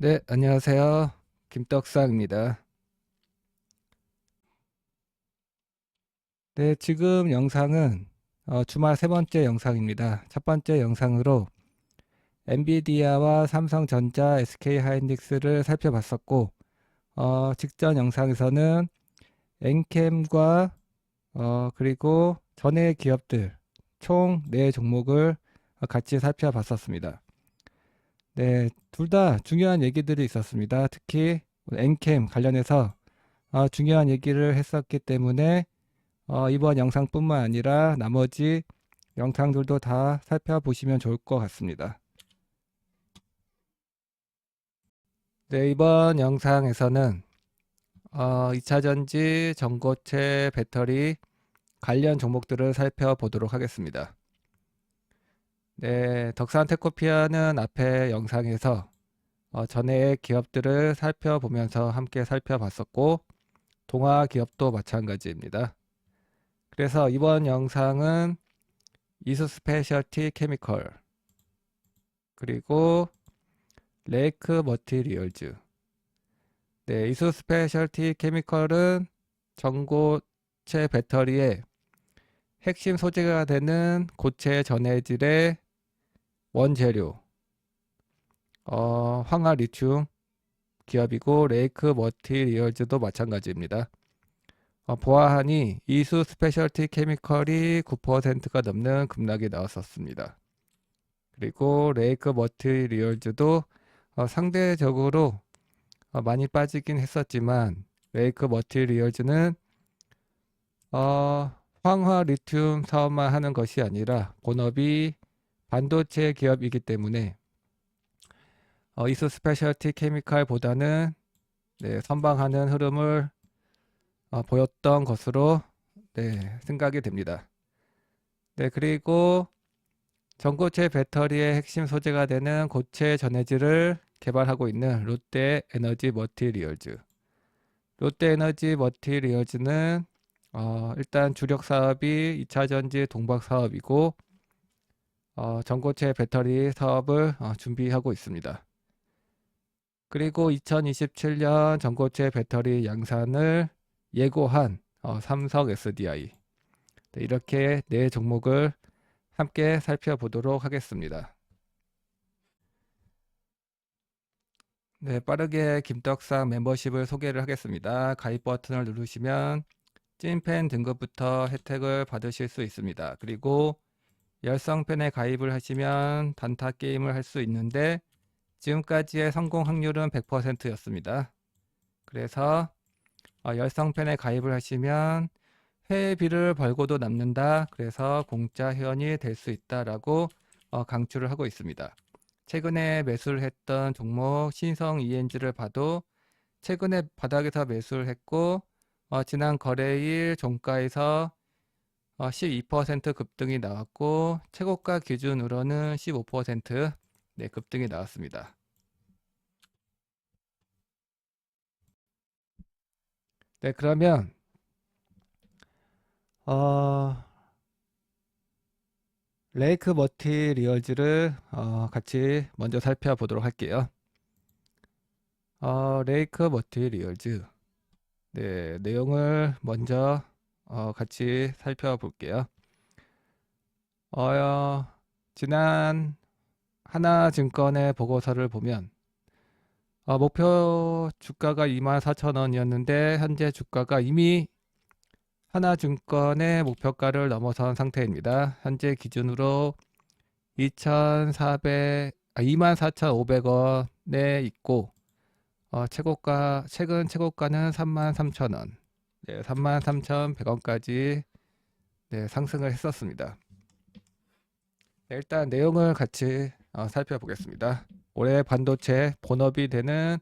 네, 안녕하세요. 김떡상입니다. 네, 지금 영상은 주말 세 번째 영상입니다. 첫 번째 영상으로 엔비디아와 삼성전자, SK하이닉스를 살펴봤었고, 직전 영상에서는 엔캠과 그리고 전해 기업들 총 4종목을 같이 살펴봤었습니다. 네, 둘 다 중요한 얘기들이 있었습니다. 특히 엔캠 관련해서 중요한 얘기를 했었기 때문에 이번 영상뿐만 아니라 나머지 영상들도 다 살펴보시면 좋을 것 같습니다. 네, 이번 영상에서는 2차전지, 전고체, 배터리 관련 종목들을 살펴보도록 하겠습니다. 네, 덕산테코피아는 앞에 영상에서 전에 기업들을 살펴보면서 함께 살펴봤었고, 동아 기업도 마찬가지입니다. 그래서 이번 영상은 이수 스페셜티 케미컬, 그리고 레이크 머티리얼즈. 네, 이수 스페셜티 케미컬은 전고체 배터리의 핵심 소재가 되는 고체 전해질의 원재료, 황화 리튬 기업이고, 레이크 머티리얼즈도 마찬가지입니다. 보아하니 이수 스페셜티 케미컬이 9%가 넘는 급락이 나왔었습니다. 그리고 레이크 머티리얼즈도 상대적으로 많이 빠지긴 했었지만, 레이크 머티리얼즈는 황화 리튬 사업만 하는 것이 아니라 본업이 반도체 기업이기 때문에 이수 스페셜티 케미칼보다는 선방하는 흐름을 보였던 것으로 생각이 됩니다. 네, 그리고 전고체 배터리의 핵심 소재가 되는 고체 전해질을 개발하고 있는 롯데 에너지 머티리얼즈. 롯데 에너지 머티리얼즈는 일단 주력 사업이 2차전지 동박 사업이고, 전고체 배터리 사업을 준비하고 있습니다. 그리고 2027년 전고체 배터리 양산을 예고한 삼성 SDI. 네, 이렇게 네 종목을 함께 살펴보도록 하겠습니다. 네, 빠르게 김떡상 멤버십을 소개를 하겠습니다. 가입 버튼을 누르시면 찐팬 등급부터 혜택을 받으실 수 있습니다. 그리고 열성팬에 가입을 하시면 단타 게임을 할 수 있는데, 지금까지의 성공 확률은 100%였습니다. 그래서 열성팬에 가입을 하시면 회비를 벌고도 남는다. 그래서 공짜 회원이 될 수 있다라고 강추를 하고 있습니다. 최근에 매수를 했던 종목 신성 ENG를 봐도 최근에 바닥에서 매수를 했고, 지난 거래일 종가에서 12% 급등이 나왔고, 최고가 기준으로는 15% 급등이 나왔습니다. 네, 그러면 어, 레이크 머티리얼즈를 같이 먼저 살펴보도록 할게요. 레이크 머티리얼즈. 네, 내용을 먼저 같이 살펴볼게요. 어, 지난 하나증권의 보고서를 보면 목표 주가가 24,000원이었는데 현재 주가가 이미 하나증권의 목표가를 넘어선 상태입니다. 현재 기준으로 24,500원에 있고, 최근 최고가는 33,000원, 33,100원까지 상승을 했었습니다. 일단 내용을 같이 살펴보겠습니다. 올해 반도체 본업이 되는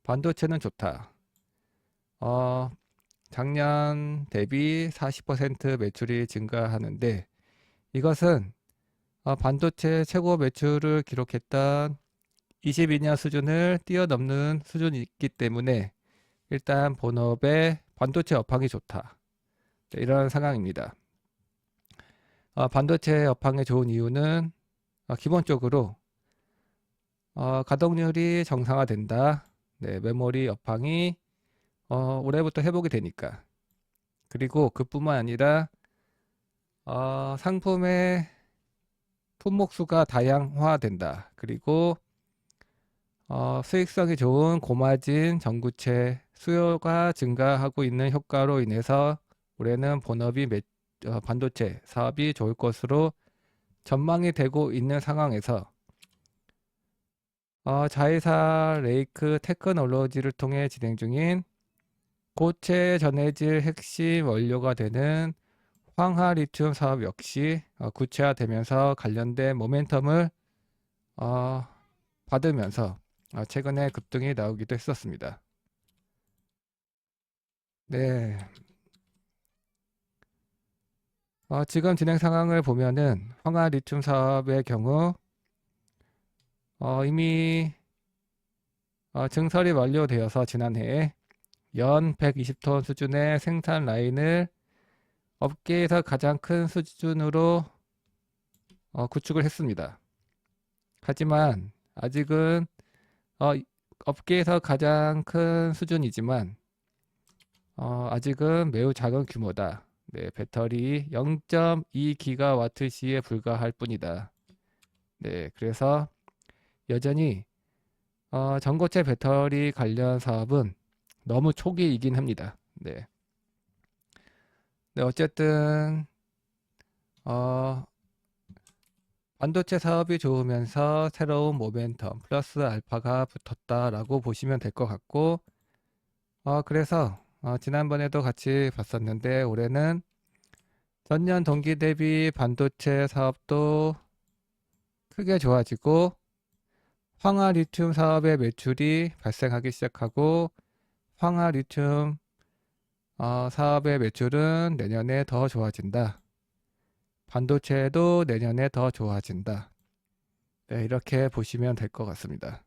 반도체는 좋다. 작년 대비 40% 매출이 증가하는데, 이것은 반도체 최고 매출을 기록했던 22년 수준을 뛰어넘는 수준이 있기 때문에 일단 본업의 반도체 업황이 좋다. 이런 상황입니다. 반도체 업황이 좋은 이유는 기본적으로 가동률이 정상화된다. 네, 메모리 여팡이 올해부터 회복이 되니까. 그리고 그뿐만 아니라 상품의 품목수가 다양화된다. 그리고 수익성이 좋은 고마진 전구체 수요가 증가하고 있는 효과로 인해서 올해는 반도체 사업이 좋을 것으로 전망이 되고 있는 상황에서 자회사 레이크 테크놀로지를 통해 진행 중인 고체 전해질 핵심 원료가 되는 황화 리튬 사업 역시 구체화되면서 관련된 모멘텀을 받으면서 최근에 급등이 나오기도 했었습니다. 네, 지금 진행 상황을 보면은 황화 리튬 사업의 경우 이미 증설이 완료되어서 지난해에 연 120톤 수준의 생산 라인을 업계에서 가장 큰 수준으로 구축을 했습니다. 하지만 아직은 업계에서 가장 큰 수준이지만 아직은 매우 작은 규모다. 네, 배터리 0.2기가와트시에 불과할 뿐이다. 네, 그래서 여전히 전고체 배터리 관련 사업은 너무 초기이긴 합니다. 네. 네, 어쨌든 반도체 사업이 좋으면서 새로운 모멘텀 플러스 알파가 붙었다라고 보시면 될 것 같고 그래서 지난번에도 같이 봤었는데 올해는 전년 동기 대비 반도체 사업도 크게 좋아지고 황화 리튬 사업의 매출이 발생하기 시작하고 황화 리튬 사업의 매출은 내년에 더 좋아진다. 반도체도 내년에 더 좋아진다. 네, 이렇게 보시면 될 것 같습니다.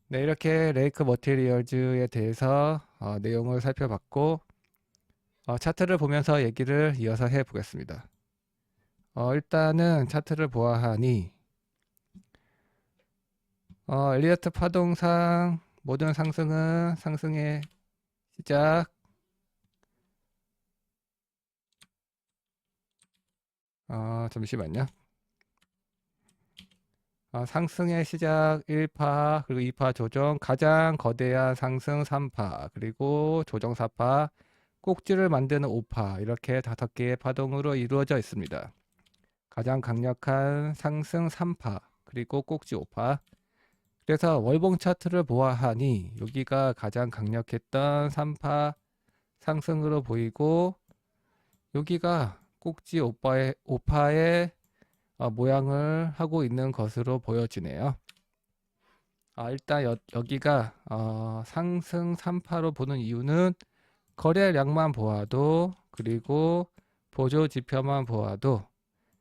네, 이렇게 레이크 머티리얼즈에 대해서 내용을 살펴봤고 차트를 보면서 얘기를 이어서 해 보겠습니다. 일단은 차트를 보아하니 엘리어트 파동상 모든 상승은 상승의 시작 잠시만요. 상승의 시작 1파 그리고 2파 조정 가장 거대한 상승 3파 그리고 조정 4파 꼭지를 만드는 5파 이렇게 5개의 파동으로 이루어져 있습니다. 가장 강력한 상승 3파 그리고 꼭지 5파 그래서 월봉 차트를 보아하니 여기가 가장 강력했던 3파 상승으로 보이고 여기가 꼭지 5파의 모양을 하고 있는 것으로 보여지네요. 일단 여기가 상승 3파로 보는 이유는 거래량만 보아도 그리고 보조 지표만 보아도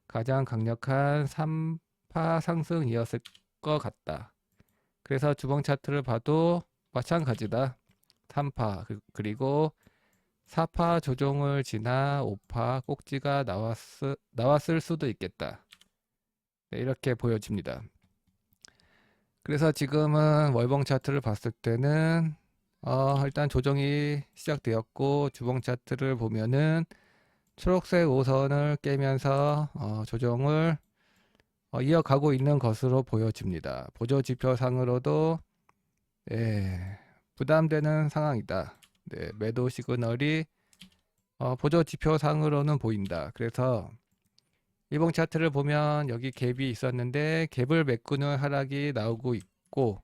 가장 강력한 3파 상승이었을 것 같다. 그래서 주봉 차트를 봐도 마찬가지다. 3파 그리고 4파 조정을 지나 5파 꼭지가 나왔을 수도 있겠다. 네, 이렇게 보여집니다. 그래서 지금은 월봉 차트를 봤을 때는 일단 조정이 시작되었고 주봉 차트를 보면은 초록색 5선을 깨면서 조정을 이어가고 있는 것으로 보여집니다. 보조 지표상으로도 부담되는 상황이다. 네, 매도 시그널이 보조 지표상으로는 보인다. 그래서 일봉 차트를 보면 여기 갭이 있었는데 갭을 메꾸는 하락이 나오고 있고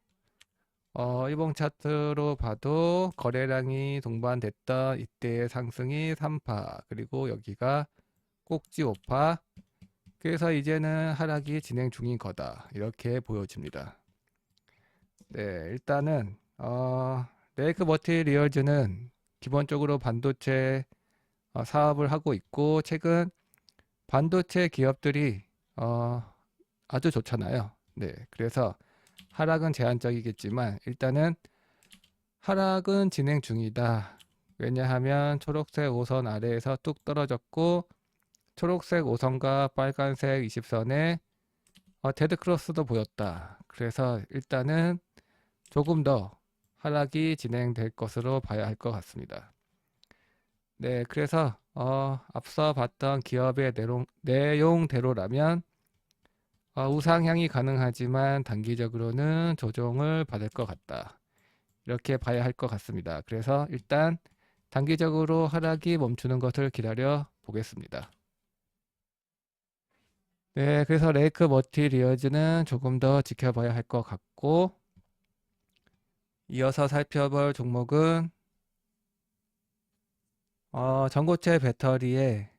일봉 차트로 봐도 거래량이 동반됐던 이때의 상승이 3파 그리고 여기가 꼭지 5파 그래서 이제는 하락이 진행 중인 거다 이렇게 보여집니다. 네, 일단은 레이크 머티리얼즈는 기본적으로 반도체 사업을 하고 있고 최근 반도체 기업들이 아주 좋잖아요. 네, 그래서 하락은 제한적이겠지만 일단은 하락은 진행 중이다. 왜냐하면 초록색 5선 아래에서 뚝 떨어졌고 초록색 5선과 빨간색 20선에 데드 크로스도 보였다. 그래서 일단은 조금 더 하락이 진행될 것으로 봐야 할 것 같습니다. 네, 그래서 앞서 봤던 기업의 내용대로라면 우상향이 가능하지만 단기적으로는 조정을 받을 것 같다. 이렇게 봐야 할 것 같습니다. 그래서 일단 단기적으로 하락이 멈추는 것을 기다려 보겠습니다. 네, 그래서 레이크 머티리얼즈는 조금 더 지켜봐야 할 것 같고, 이어서 살펴볼 종목은 전고체 배터리에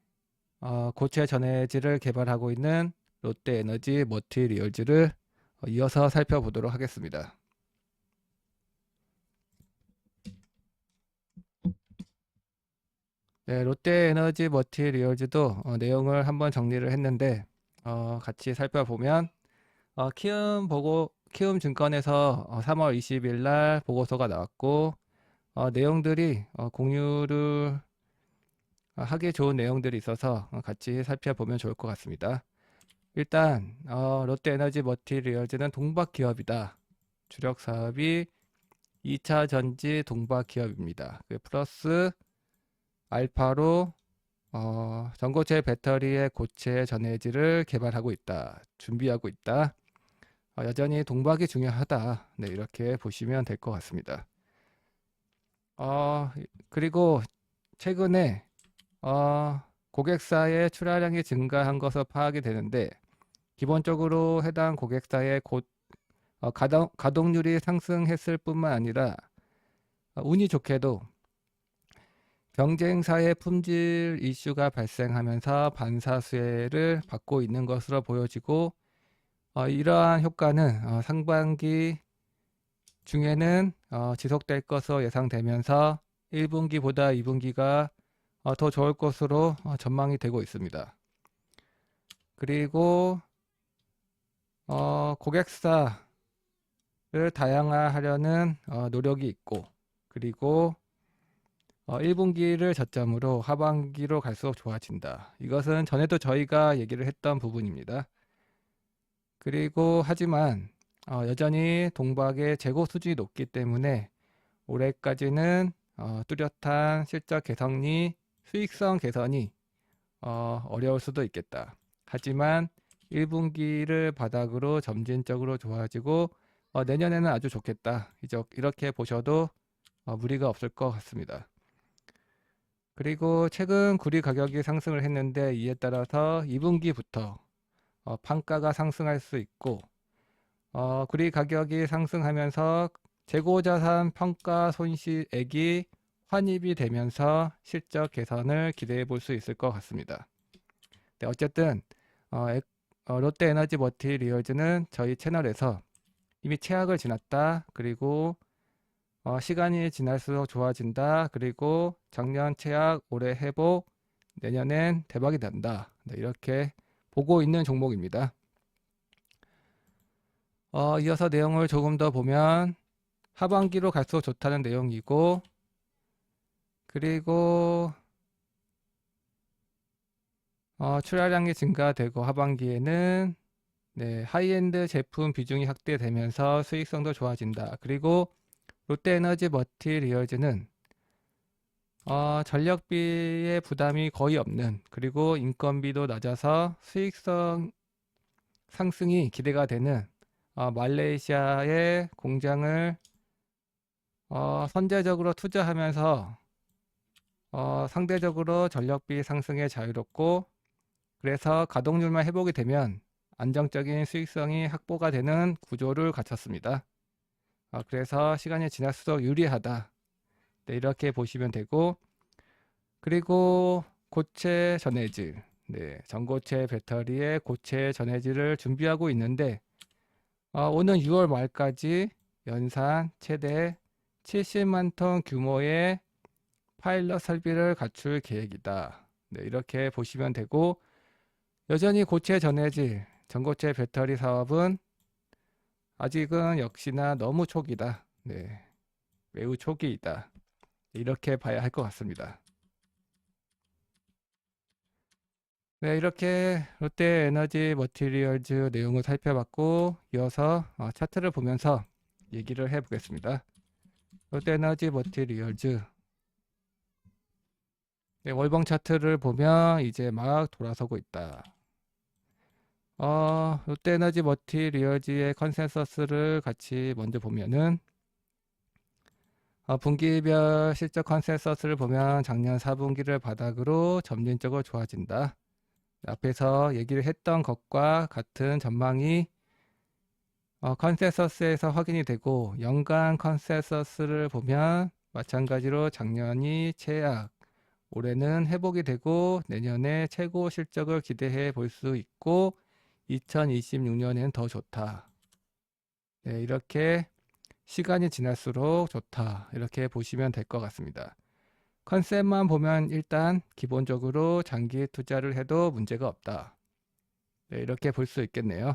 고체 전해질을 개발하고 있는 롯데에너지 머티리얼즈를 이어서 살펴보도록 하겠습니다. 네, 롯데에너지 머티리얼즈도 내용을 한번 정리를 했는데 같이 살펴보면 키움증권에서 3월 20일 날 보고서가 나왔고 내용들이 공유를 하기 좋은 내용들이 있어서 같이 살펴보면 좋을 것 같습니다. 일단 롯데에너지 머티리얼즈는 동박 기업이다. 주력 사업이 2차 전지 동박 기업입니다. 플러스 알파로 전고체 배터리의 고체 전해질을 개발하고 있다. 준비하고 있다. 여전히 동박이 중요하다. 네, 이렇게 보시면 될 것 같습니다. 그리고 최근에 고객사의 출하량이 증가한 것으로 파악이 되는데 기본적으로 해당 고객사의 가동률이 상승했을 뿐만 아니라 운이 좋게도 경쟁사의 품질 이슈가 발생하면서 반사수혜를 받고 있는 것으로 보여지고 이러한 효과는 상반기 중에는 지속될 것으로 예상되면서 1분기보다 2분기가 더 좋을 것으로 전망이 되고 있습니다. 그리고 고객사를 다양화하려는 노력이 있고 그리고 1분기를 저점으로 하반기로 갈수록 좋아진다. 이것은 전에도 저희가 얘기를 했던 부분입니다. 그리고 하지만 여전히 동박의 재고 수준이 높기 때문에 올해까지는 뚜렷한 실적 개선이 수익성 개선이 어려울 수도 있겠다. 하지만 1분기를 바닥으로 점진적으로 좋아지고 내년에는 아주 좋겠다. 이렇게 보셔도 무리가 없을 것 같습니다. 그리고 최근 구리 가격이 상승을 했는데 이에 따라서 2분기부터 판가가 상승할 수 있고 구리 가격이 상승하면서 재고자산 평가 손실액이 환입이 되면서 실적 개선을 기대해 볼 수 있을 것 같습니다. 네, 어쨌든 롯데에너지 머티리얼즈는 저희 채널에서 이미 최악을 지났다. 그리고 시간이 지날수록 좋아진다. 그리고 작년 최악, 올해 회복, 내년엔 대박이 난다. 네, 이렇게 보고 있는 종목입니다. 이어서 내용을 조금 더 보면 하반기로 갈수록 좋다는 내용이고 그리고 출하량이 증가되고 하반기에는 네, 하이엔드 제품 비중이 확대되면서 수익성도 좋아진다. 그리고 롯데에너지 머티리얼즈는 전력비의 부담이 거의 없는 그리고 인건비도 낮아서 수익성 상승이 기대가 되는 말레이시아의 공장을 선제적으로 투자하면서 상대적으로 전력비 상승에 자유롭고 그래서 가동률만 회복이 되면 안정적인 수익성이 확보가 되는 구조를 갖췄습니다. 그래서 시간이 지날수록 유리하다. 네, 이렇게 보시면 되고 그리고 고체 전해질 네, 전고체 배터리의 고체 전해질을 준비하고 있는데 오는 6월 말까지 연산 최대 70만 톤 규모의 파일럿 설비를 갖출 계획이다. 네, 이렇게 보시면 되고 여전히 고체 전해질 전고체 배터리 사업은 아직은 역시나 너무 초기다. 네, 매우 초기이다. 이렇게 봐야 할 것 같습니다. 네, 이렇게 롯데에너지 머티리얼즈 내용을 살펴봤고 이어서 차트를 보면서 얘기를 해보겠습니다. 롯데에너지 머티리얼즈 네, 월봉 차트를 보면 이제 막 돌아서고 있다. 롯데에너지 머티리얼즈의 컨센서스를 같이 먼저 보면은 분기별 실적 컨센서스를 보면 작년 4분기를 바닥으로 점진적으로 좋아진다. 앞에서 얘기를 했던 것과 같은 전망이 컨센서스에서 확인이 되고 연간 컨센서스를 보면 마찬가지로 작년이 최악, 올해는 회복이 되고 내년에 최고 실적을 기대해 볼 수 있고 2026년엔 더 좋다. 네, 이렇게 시간이 지날수록 좋다. 이렇게 보시면 될 것 같습니다. 컨셉만 보면 일단 기본적으로 장기 투자를 해도 문제가 없다. 네, 이렇게 볼 수 있겠네요.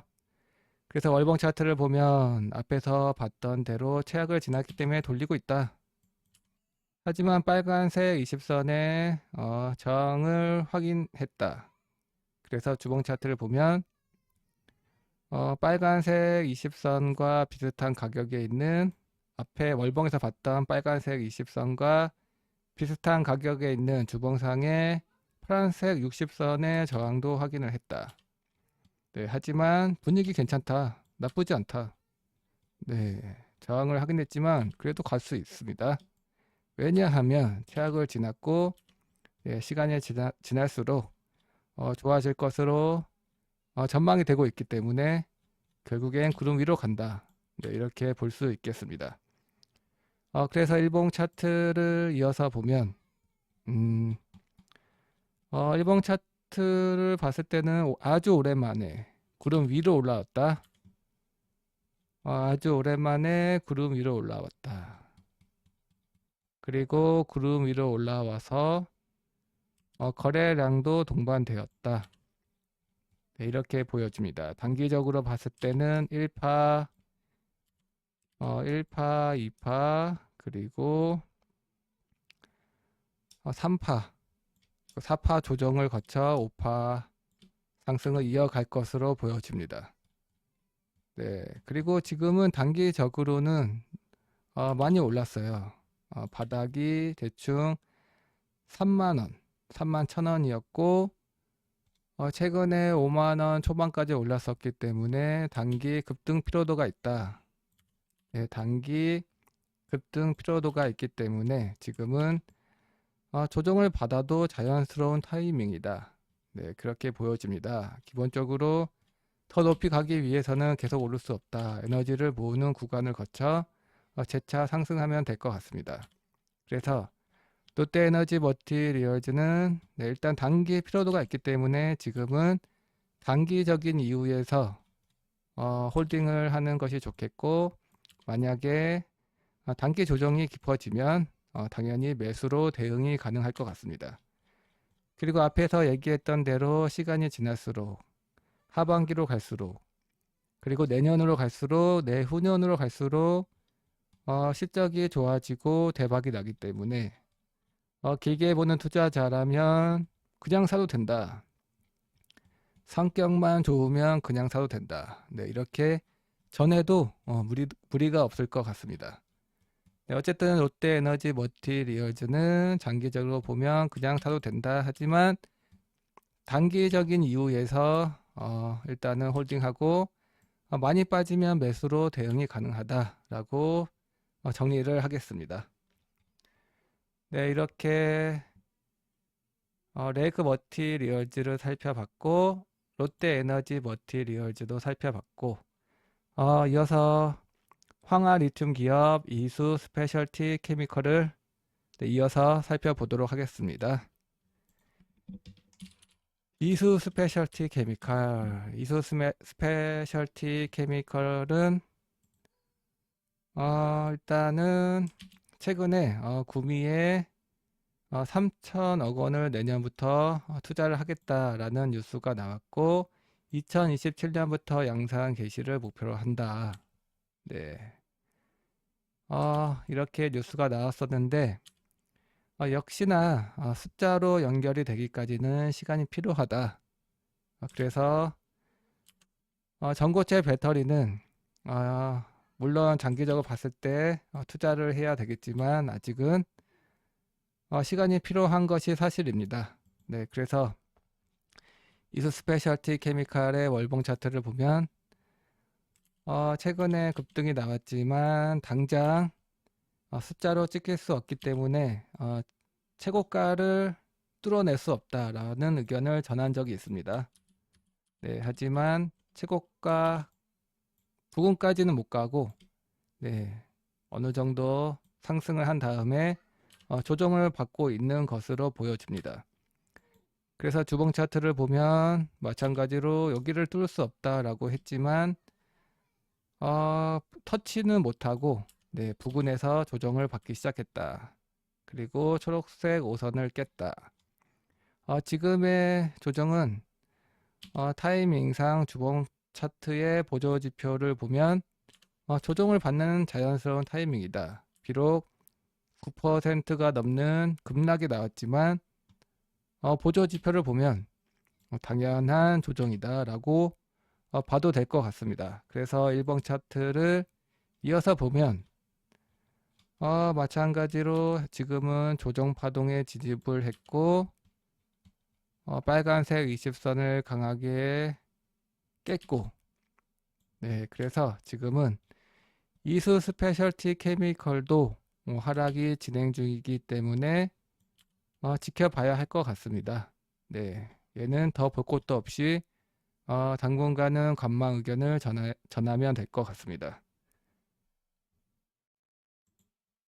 그래서 월봉 차트를 보면 앞에서 봤던 대로 최악을 지났기 때문에 돌리고 있다. 하지만 빨간색 20선의 저항을 확인했다. 그래서 주봉 차트를 보면 빨간색 20선과 비슷한 가격에 있는 앞에 월봉에서 봤던 빨간색 20선과 비슷한 가격에 있는 주봉상의 파란색 60선의 저항도 확인을 했다. 네, 하지만 분위기 괜찮다. 나쁘지 않다. 네, 저항을 확인했지만 그래도 갈 수 있습니다. 왜냐하면 최악을 지났고 시간이 지날수록 좋아질 것으로 전망이 되고 있기 때문에 결국엔 구름 위로 간다. 네, 이렇게 볼 수 있겠습니다. 그래서 일봉 차트를 이어서 보면 일봉 차트를 봤을 때는 아주 오랜만에 구름 위로 올라왔다. 아주 오랜만에 구름 위로 올라왔다. 그리고 구름 위로 올라와서 거래량도 동반되었다. 네, 이렇게 보여집니다. 단기적으로 봤을 때는 1파, 1파, 2파, 그리고 3파, 4파 조정을 거쳐 5파 상승을 이어갈 것으로 보여집니다. 네, 그리고 지금은 단기적으로는 많이 올랐어요. 바닥이 대충 3만원, 3만 1,000원이었고 최근에 5만원 초반까지 올랐었기 때문에 단기 급등 피로도가 있다. 네, 단기 급등 피로도가 있기 때문에 지금은 조정을 받아도 자연스러운 타이밍이다. 네, 그렇게 보여집니다. 기본적으로 더 높이 가기 위해서는 계속 오를 수 없다. 에너지를 모으는 구간을 거쳐 재차 상승하면 될 것 같습니다. 그래서 롯데에너지 머티리얼즈는 네, 일단 단기 피로도가 있기 때문에 지금은 단기적인 이유에서 홀딩을 하는 것이 좋겠고 만약에 단기 조정이 깊어지면 당연히 매수로 대응이 가능할 것 같습니다. 그리고 앞에서 얘기했던 대로 시간이 지날수록 하반기로 갈수록 그리고 내년으로 갈수록 내후년으로 갈수록 실적이 좋아지고 대박이 나기 때문에 길게 보는 투자자라면 그냥 사도 된다. 성격만 좋으면 그냥 사도 된다. 네, 이렇게 전에도 무리가 없을 것 같습니다. 네, 어쨌든 롯데에너지 머티리얼즈는 장기적으로 보면 그냥 사도 된다. 하지만 단기적인 이유에서 일단은 홀딩하고 많이 빠지면 매수로 대응이 가능하다라고 정리를 하겠습니다. 네, 이렇게 레이크 머티리얼즈를 살펴봤고 롯데에너지 머티리얼즈도 살펴봤고 이어서 황하 리튬 기업 이수 스페셜티 케미컬을 이어서 살펴보도록 하겠습니다. 이수 스페셜티 케미컬, 이수 스페셜티 케미컬은 일단은 최근에 구미에 3천억 원을 내년부터 투자를 하겠다라는 뉴스가 나왔고 2027년부터 양산 개시를 목표로 한다. 네. 이렇게 뉴스가 나왔었는데 역시나 숫자로 연결이 되기까지는 시간이 필요하다. 그래서 전고체 배터리는 물론 장기적으로 봤을 때 투자를 해야 되겠지만 아직은 시간이 필요한 것이 사실입니다. 네, 그래서 이수 스페셜티 케미칼의 월봉 차트를 보면 최근에 급등이 나왔지만 당장 숫자로 찍힐 수 없기 때문에 최고가를 뚫어낼 수 없다라는 의견을 전한 적이 있습니다. 네, 하지만 최고가 부근까지는 못 가고 네, 어느 정도 상승을 한 다음에 조정을 받고 있는 것으로 보여집니다. 그래서 주봉 차트를 보면 마찬가지로 여기를 뚫을 수 없다라고 했지만 터치는 못하고 네, 부근에서 조정을 받기 시작했다. 그리고 초록색 5선을 깼다. 지금의 조정은 타이밍상 주봉 차트의 보조 지표를 보면 조정을 받는 자연스러운 타이밍이다. 비록 9%가 넘는 급락이 나왔지만 보조 지표를 보면 당연한 조정이다 라고 봐도 될 것 같습니다. 그래서 일봉 차트를 이어서 보면 마찬가지로 지금은 조정 파동에 진입을 했고 빨간색 20선을 강하게 깼고 네, 그래서 지금은 이수 스페셜티 케미컬도 하락이 진행 중이기 때문에 지켜봐야 할 것 같습니다. 네, 얘는 더 볼 것도 없이 당분간은 관망 의견을 전하면 될 것 같습니다.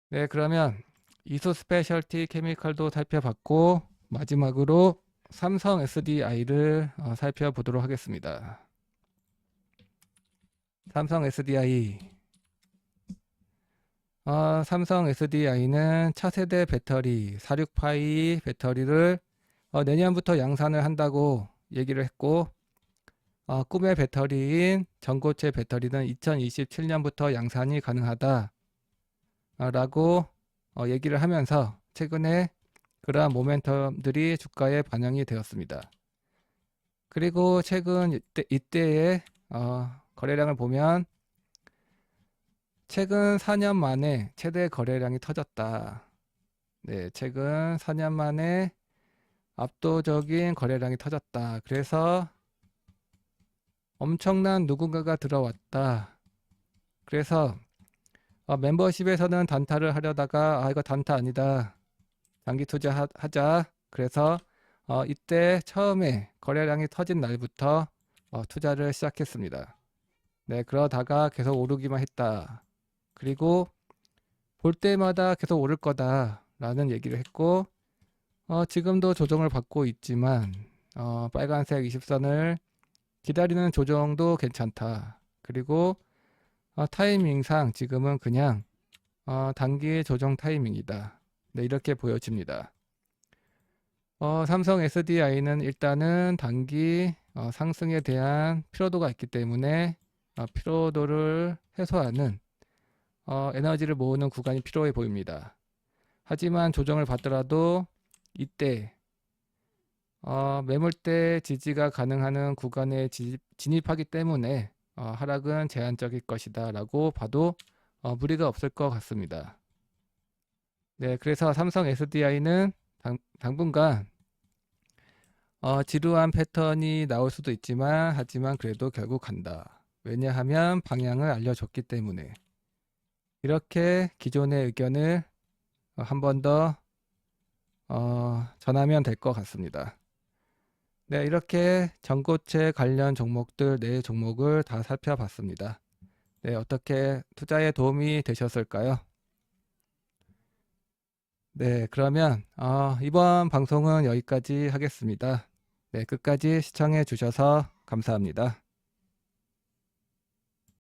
네, 그러면 이수 스페셜티 케미컬도 살펴봤고 마지막으로 삼성 SDI를 살펴보도록 하겠습니다. 삼성 SDI 삼성 SDI는 차세대 배터리 46파이 배터리를 내년부터 양산을 한다고 얘기를 했고 꿈의 배터리인 전고체 배터리는 2027년부터 양산이 가능하다 라고 얘기를 하면서 최근에 그러한 모멘텀들이 주가에 반영이 되었습니다. 그리고 최근 이때의 거래량을 보면 최근 4년 만에 최대 거래량이 터졌다. 네, 최근 4년 만에 압도적인 거래량이 터졌다. 그래서 엄청난 누군가가 들어왔다. 그래서 멤버십에서는 단타를 하려다가 이거 단타 아니다. 장기 투자하자. 그래서 이때 처음에 거래량이 터진 날부터 투자를 시작했습니다. 네, 그러다가 계속 오르기만 했다. 그리고 볼 때마다 계속 오를 거다 라는 얘기를 했고 지금도 조정을 받고 있지만 빨간색 20선을 기다리는 조정도 괜찮다. 그리고 타이밍상 지금은 그냥 단기 조정 타이밍이다. 네, 이렇게 보여집니다. 삼성 SDI는 일단은 단기 상승에 대한 피로도가 있기 때문에 피로도를 해소하는 에너지를 모으는 구간이 필요해 보입니다. 하지만 조정을 받더라도 이때 매물대 지지가 가능한 구간에 진입하기 때문에 하락은 제한적일 것이다 라고 봐도 무리가 없을 것 같습니다. 네, 그래서 삼성 SDI는 당분간 지루한 패턴이 나올 수도 있지만 하지만 그래도 결국 간다. 왜냐하면 방향을 알려줬기 때문에. 이렇게 기존의 의견을 한 번 더 전하면 될 것 같습니다. 네, 이렇게 전고체 관련 종목들 4종목을 다 살펴봤습니다. 네, 어떻게 투자에 도움이 되셨을까요? 네, 그러면 이번 방송은 여기까지 하겠습니다. 네, 끝까지 시청해 주셔서 감사합니다.